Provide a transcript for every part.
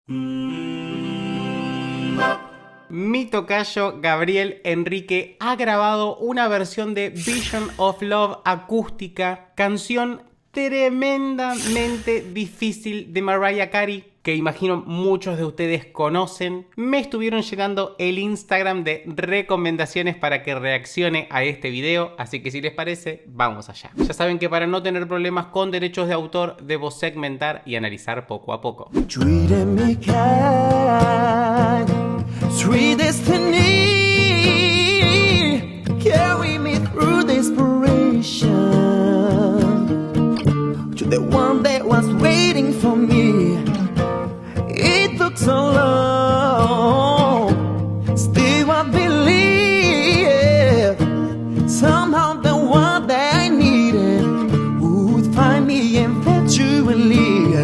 Mi tocayo Gabriel Enrique ha grabado una versión de Vision of Love acústica, canción tremendamente difícil de Mariah Carey, que imagino muchos de ustedes conocen. Me estuvieron llegando el Instagram de recomendaciones para que reaccione a este video, así que si les parece, vamos allá. Ya saben que para no tener problemas con derechos de autor, debo segmentar y analizar poco a poco. Sweet destiny, carry me through desperation to the one that was waiting for me. It took so long, still I believe somehow the one that I needed would find me eventually.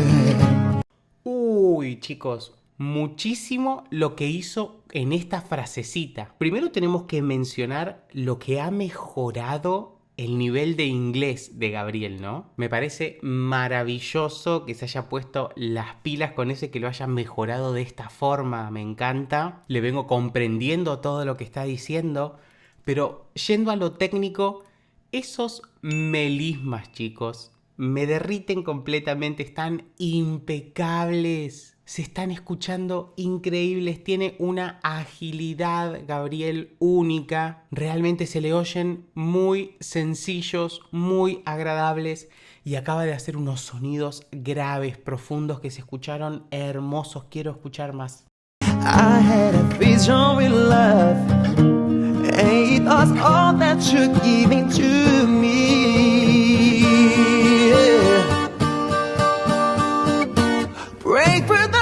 Uy, chicos, muchísimo lo que hizo en esta frasecita. Primero tenemos que mencionar lo que ha mejorado el nivel de inglés de Gabriel, ¿no? Me parece maravilloso que se haya puesto las pilas con ese, que lo haya mejorado de esta forma. Me encanta. Le vengo comprendiendo todo lo que está diciendo. Pero yendo a lo técnico, esos melismas, chicos, me derriten completamente. Están impecables. Se están escuchando increíbles, tiene una agilidad, Gabriel, única. Realmente se le oyen muy sencillos, muy agradables. Y acaba de hacer unos sonidos graves, profundos, que se escucharon hermosos. Quiero escuchar más. I had a vision with love, and it was all that you're giving to me. Break for the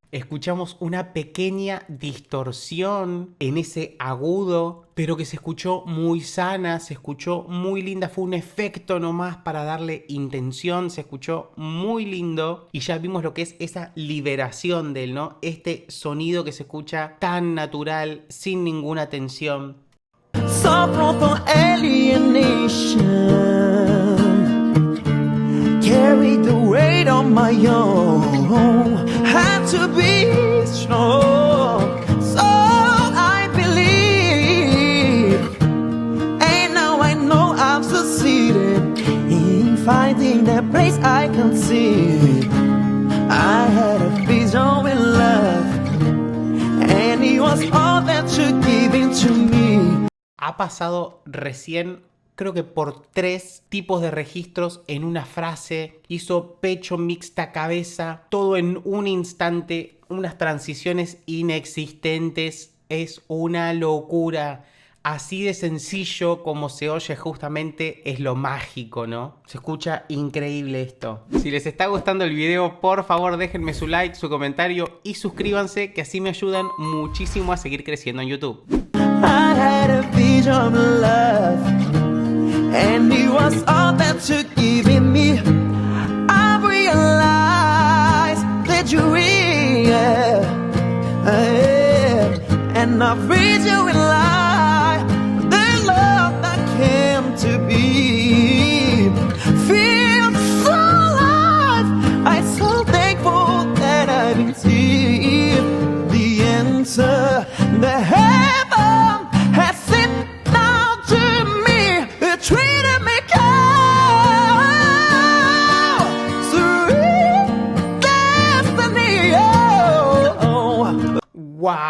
Escuchamos una pequeña distorsión en ese agudo, pero que se escuchó muy sana, se escuchó muy linda. Fue un efecto nomás para darle intención, se escuchó muy lindo. Y ya vimos lo que es esa liberación de él, ¿no? Este sonido que se escucha tan natural, sin ninguna tensión. So from alienation, carry the weight on my own. Had to be strong, so I believe, and now I know I've succeeded in finding that place I can see. I had a vision with love, and it was all that you're giving to me. Ha pasado recién, creo que por 3 tipos de registros en una frase. Hizo pecho, mixta, cabeza, todo en un instante, unas transiciones inexistentes. Es una locura. Así de sencillo como se oye justamente es lo mágico, ¿no? Se escucha increíble esto. Si les está gustando el video, por favor déjenme su like, su comentario y suscríbanse, que así me ayudan muchísimo a seguir creciendo en YouTube. I had a vision of love, and it was all that you're giving me. I realized that you're real, and I've read you in life, the love that came to be. Feel so alive, I'm so thankful that I've been here. The answer, the heaven has sent down to me, treated me kind, sweet destiny. ¡Wow!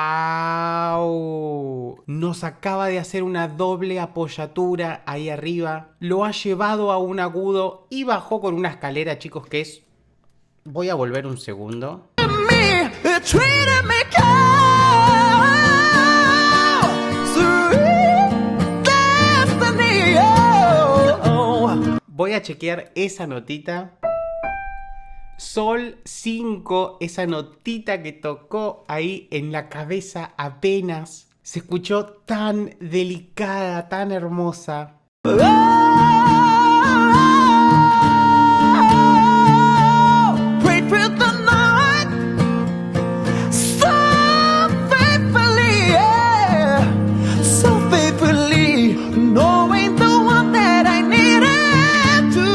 Nos acaba de hacer una doble apoyatura ahí arriba. Lo ha llevado a un agudo y bajó con una escalera, chicos, que es... Voy a volver un segundo. Me, treated me kind, sweet destiny. Voy a chequear esa notita. Sol 5, esa notita que tocó ahí en la cabeza apenas. Se escuchó tan delicada, tan hermosa. Pray for the night, so faithfully, yeah, so faithfully, knowing the one that I needed to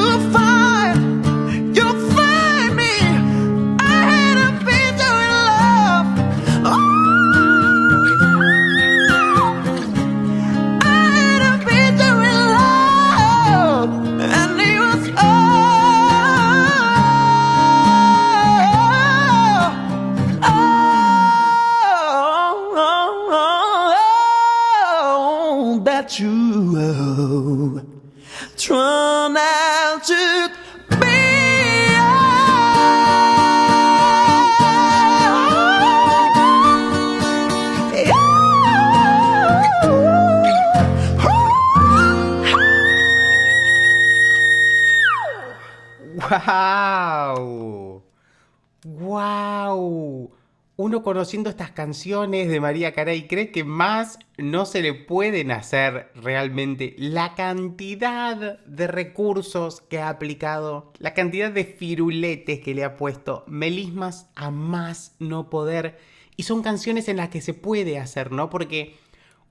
someone else should be. ¡Wow! ¡Wow! Uno conociendo estas canciones de María Carey cree que más no se le pueden hacer realmente. La cantidad de recursos que ha aplicado, la cantidad de firuletes que le ha puesto, melismas a más no poder. Y son canciones en las que se puede hacer, ¿no? Porque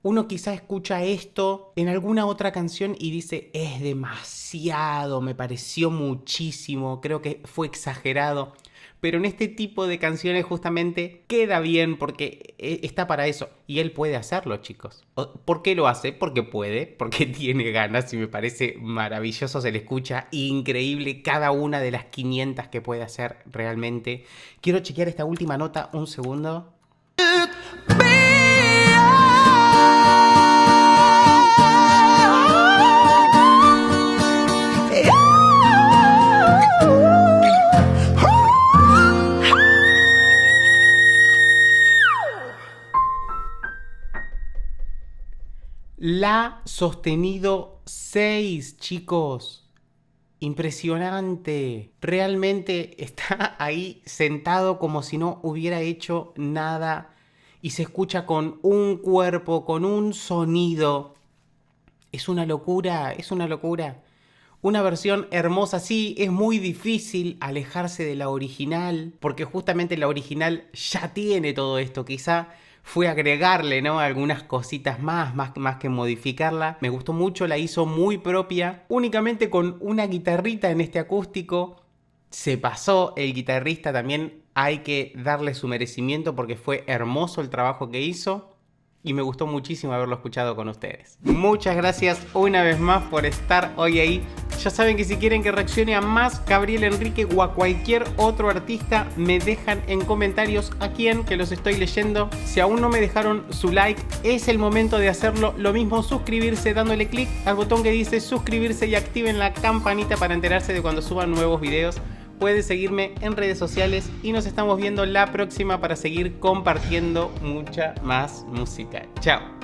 uno quizá escucha esto en alguna otra canción y dice, es demasiado, me pareció muchísimo, creo que fue exagerado. Pero en este tipo de canciones justamente queda bien porque está para eso. Y él puede hacerlo, chicos. ¿Por qué lo hace? Porque puede, porque tiene ganas y me parece maravilloso. Se le escucha increíble cada una de las 500 que puede hacer realmente. Quiero chequear esta última nota un segundo. La sostenido 6, chicos. Impresionante. Realmente está ahí sentado como si no hubiera hecho nada. Y se escucha con un cuerpo, con un sonido. Es una locura, es una locura. Una versión hermosa, sí, es muy difícil alejarse de la original, porque justamente la original ya tiene todo esto, quizá fue agregarle, ¿no? Algunas cositas más que modificarla. Me gustó mucho, la hizo muy propia, únicamente con una guitarrita en este acústico. Se pasó el guitarrista también, hay que darle su merecimiento porque fue hermoso el trabajo que hizo. Y me gustó muchísimo haberlo escuchado con ustedes. Muchas gracias una vez más por estar hoy ahí. Ya saben que si quieren que reaccione a más Gabriel Enrique o a cualquier otro artista, me dejan en comentarios a quién, que los estoy leyendo. Si aún no me dejaron su like, es el momento de hacerlo. Lo mismo suscribirse dándole clic al botón que dice suscribirse y activen la campanita para enterarse de cuando suban nuevos videos. Pueden seguirme en redes sociales y nos estamos viendo la próxima para seguir compartiendo mucha más música. Chao.